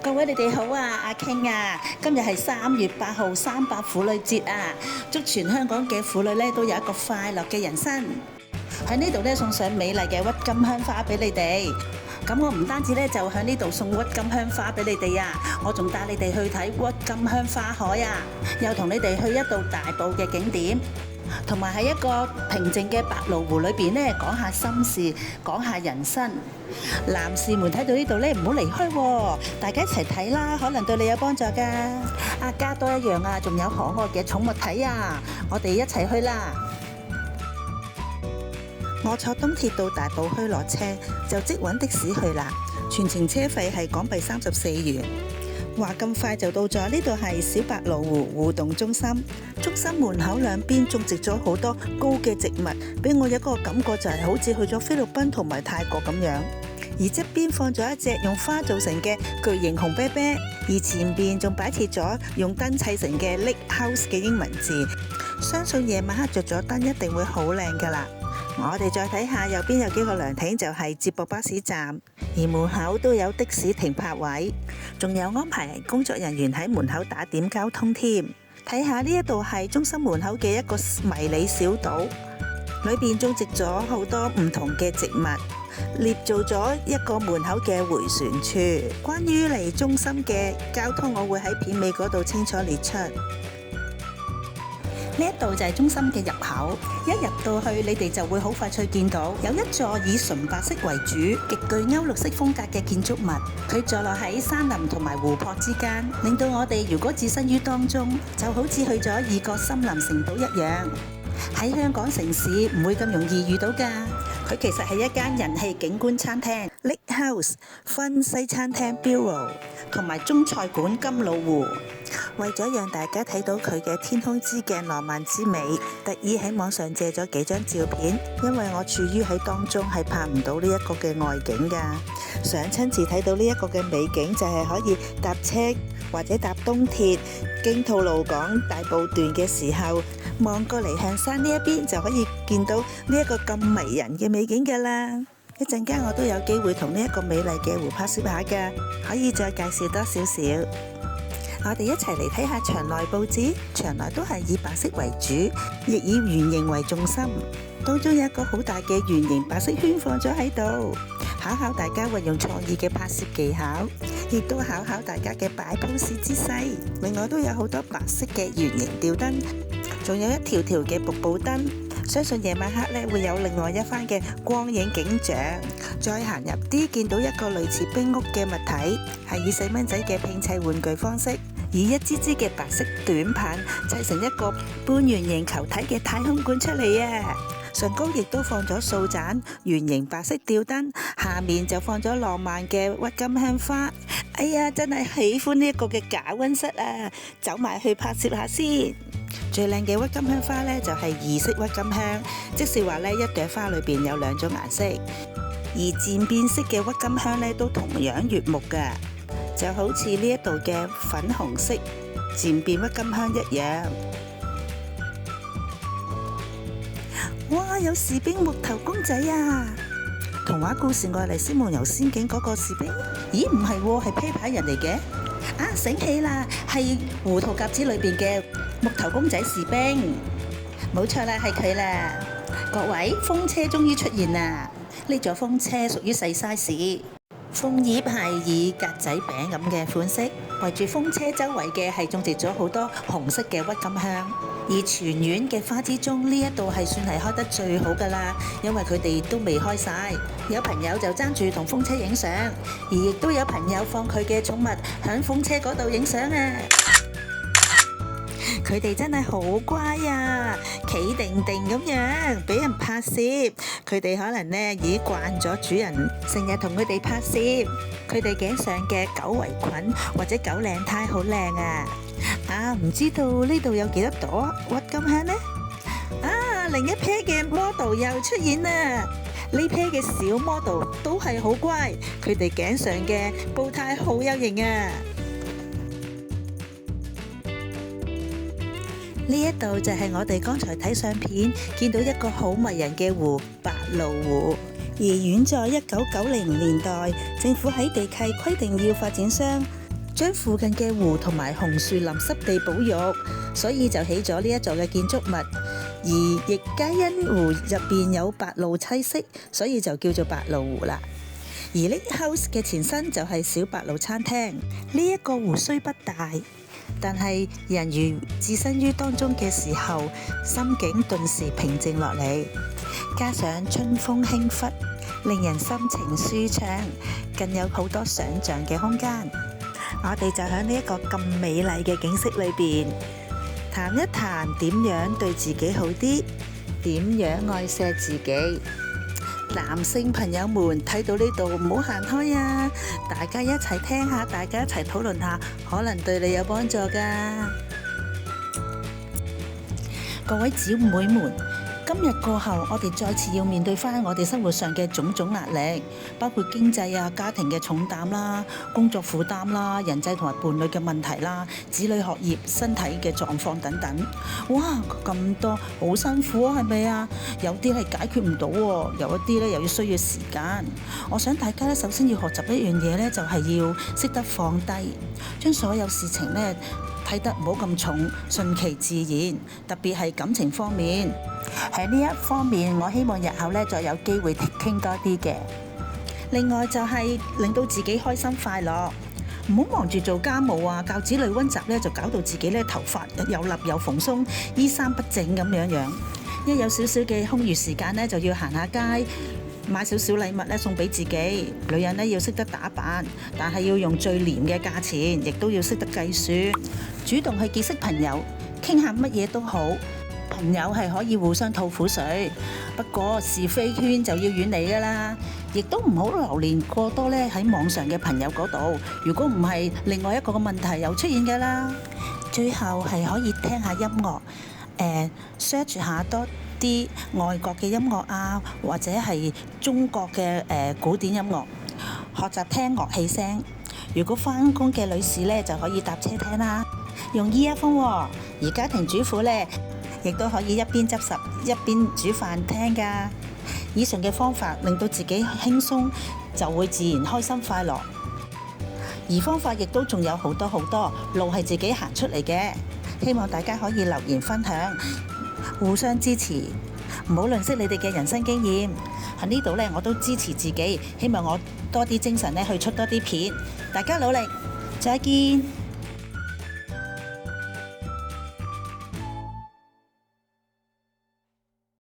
各位你哋好啊，阿 King 啊，今日係3月8號300婦女節啊，祝全香港嘅婦女咧都有一個快樂嘅人生。喺呢度咧送上美麗嘅鬱金香花俾你哋。咁我唔單止咧就喺呢度送鬱金香花俾你哋啊，我仲帶你哋去睇鬱金香花海啊，又同你哋去一度大埔嘅景點。同埋喺一個平靜嘅白蘆湖裏邊咧，講下心事，講下人生。男士們睇到呢度咧，唔好離開喎，大家一齊睇啦，可能對你有幫助㗎。加多一樣啊，仲有可愛嘅寵物睇啊，我哋一齊去啦。我坐東鐵到大埔墟落車，就即揾的士去啦。全程車費係港幣34元。話咁快就到咗，呢度係小白蘆湖互動中心。中心門口兩邊種植咗好多高嘅植物，俾我有一個感覺就係好似去咗菲律賓同埋泰國咁樣。而側邊放咗一隻用花做成嘅巨型紅啤啤，而前邊仲擺設咗用燈砌成嘅 Lake House 嘅英文字。相信夜晚黑着咗燈一定會好靚噶啦。我哋再睇下右邊有幾個涼亭，就係接駁巴士站，而門口都有的士停泊位，仲有安排工作人員喺門口打點交通添。睇下呢一度係中心門口嘅一個迷你小島，裏邊種植咗好多唔同嘅植物，列做咗一個門口嘅迴旋處。關於嚟中心嘅交通，我會喺片尾嗰度清楚列出。呢一度就係中心嘅入口，一入到去你哋就會好快脆見到有一座以純白色為主、極具歐陸式風格嘅建築物，佢坐落喺山林同埋湖泊之間，令到我哋如果置身於當中，就好似去咗異國森林城堡一樣。喺香港城市唔會咁容易遇到㗎。佢其實係一間人氣景觀餐廳 Lake House 分西餐廳 Bureau 同埋中菜館金老湖。為咗讓大家睇到佢嘅天空之鏡浪漫之美，特意喺網上借咗幾張照片，因為我處於喺當中係拍唔到呢一個嘅外景㗎。想親自睇到呢一個嘅美景，就係可以搭車或者搭東鐵經吐露港大埔段嘅時候，望過嚟向山呢一邊就可以見到呢一個咁迷人嘅美景㗎啦。一陣間我都有機會同呢一個美麗嘅湖拍攝下㗎，可以再介紹多少少。我哋一齊嚟睇下場內佈置，場內都係以白色為主，亦以圓形為重心。當中有一個好大嘅圓形白色圈放咗喺度，考考大家運用創意嘅拍攝技巧，亦都考考大家嘅擺 pose 姿勢。另外都有好多白色嘅圓形吊燈，仲有一條條嘅瀑布燈。相信夜晚黑咧會有另外一番嘅光影景象。再行入啲，見到一個類似冰屋嘅物體，係以細蚊仔嘅拼砌玩具方式，以一支支嘅白色短棒砌成一個半圓形球體嘅太空館出嚟啊！上高亦都放咗數盞圓形白色吊燈，下面就放咗浪漫嘅鬱金香花。哎呀，真係喜歡呢一個嘅假溫室啊！走埋去拍攝下先。最靚嘅鬱金香花呢，就係2色鬱金香，即是話呢一朵花裏邊有2種顏色，而漸變色嘅鬱金香呢，都同樣悅目㗎，就好似呢一度嘅粉紅色漸變鬱金香一樣。哇！有士兵木頭公仔啊！童話故事《愛麗絲夢遊仙境》嗰個士兵？咦，唔係喎，係啤牌人嚟嘅。醒起啦，係胡桃夾子裏邊嘅木頭公仔士兵。冇錯啦，係佢啦。各位，風車終於出現啦！呢座風車屬於細 size， 楓葉係以格仔餅咁嘅款式，圍住風車周圍嘅係種植咗好多紅色嘅鬱金香。而全院嘅花之中，呢一度係算係開得最好㗎啦，因為佢哋都未開晒。有朋友就爭住同風車影相，而亦都有朋友放佢嘅寵物響風車嗰度影相啊！佢哋真係好乖啊，企定定咁樣俾人拍攝。佢哋可能呢已經慣咗主人成日同佢哋拍攝。佢哋頸上嘅狗圍裙或者狗領呔好靚啊！唔知道呢度有幾多朵鬱金香呢？另一批嘅 model 又出現啦！呢批嘅小 model 都係好乖，佢哋頸上嘅布呔好有型啊！呢一度就係我哋剛才睇相片見到一個好迷人嘅湖——白蘆湖。而遠在1990年代，政府喺地契規定要發展商將附近嘅湖同埋紅樹林濕地保育，所以就起咗呢一座嘅建築物。而亦皆因湖入邊有白鷺棲息，所以就叫做白鷺湖啦。而 Lake House 嘅前身就係小白鷺餐廳。呢一個湖雖不大，但係人如置身於當中嘅時候，心境頓時平靜落嚟，加上春風輕拂，令人心情舒暢，更有好多想像嘅空間。我哋就喺呢一個咁美麗嘅景色裏邊，談一談點樣對自己好啲，點樣愛錫自己。男性朋友們睇到呢度唔好行開啊！大家一齊聽下，大家一齊討論下，可能對你有幫助㗎。各位姊妹們，今日過後，我哋再次要面對翻我哋生活上嘅種種壓力，包括經濟啊、家庭嘅重擔啦、工作負擔啦、人際同埋伴侶嘅問題啦、子女學業、身體嘅狀況等等。哇，咁多好辛苦啊，係咪啊？有啲係解決唔到喎，有一啲咧又要需要時間。我想大家咧，首先要學習一樣嘢咧，就係要識得放低，將所有事情咧睇得唔好咁重，順其自然。特別係感情方面，喺呢一方面，我希望日後咧再有機會傾多啲嘅。另外就係令到自己開心快樂，唔好忙住做家務啊，教子女溫習咧，就搞到自己咧頭髮又立又蓬鬆，衣衫不整咁樣。一有少少嘅空餘時間咧，就要行下街，買少少禮物咧送俾自己。女人咧要識得打扮，但係要用最廉嘅價錢，亦都要識得計算，主動去結識朋友，傾下乜嘢都好。朋友係可以互相吐苦水，不過是非圈就要遠離㗎啦，亦都唔好流連過多咧喺網上嘅朋友嗰度。如果唔係，另外一個問題又出現㗎啦。最後係可以聽下音樂，search 下多啲外國嘅音樂啊，或者係中國嘅古典音樂，學習聽樂器聲。如果返工嘅女士咧，就可以搭車聽啦，用 earphone 喎。而家庭主婦咧，亦都可以一邊執拾一邊煮飯聽㗎。以上嘅方法令到自己輕鬆，就會自然開心快樂。而方法亦都仲有好多好多，路係自己行出嚟嘅。希望大家可以留言分享，互相支持，唔好吝嗇你哋嘅人生經驗。喺呢度咧，我都支持自己，希望我多啲精神咧去出多啲片。大家努力，再見。